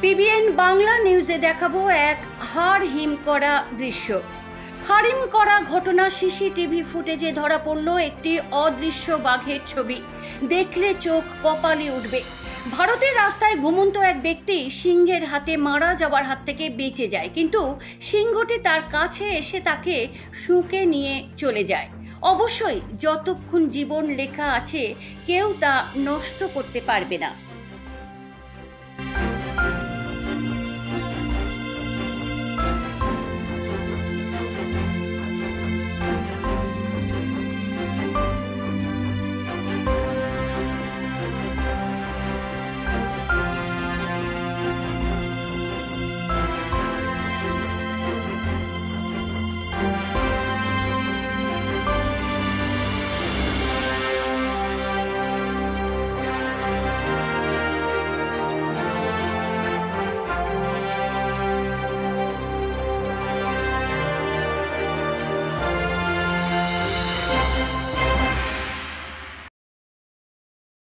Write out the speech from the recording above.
PBN Bangla নিউজে দেখাবো এক হাড় হিম করা দৃশ্য। হাড়হিম করা ঘটনা সিসিটিভি ফুটেজে ধরা পড়ল একটি অদৃশ্য বাঘের ছবি। দেখলে চোখ কপালে উঠবে। ভারতের রাস্তায় ঘুমন্ত এক ব্যক্তি সিংহের হাতে মারা যাওয়ার হাত থেকে বেঁচে যায়, কিন্তু সিংহটি তার কাছে এসে তাকে শুঁকে নিয়ে চলে যায়। অবশ্যই যতক্ষণ জীবন লেখা আছে কেউ তা নষ্ট করতে পারবে না।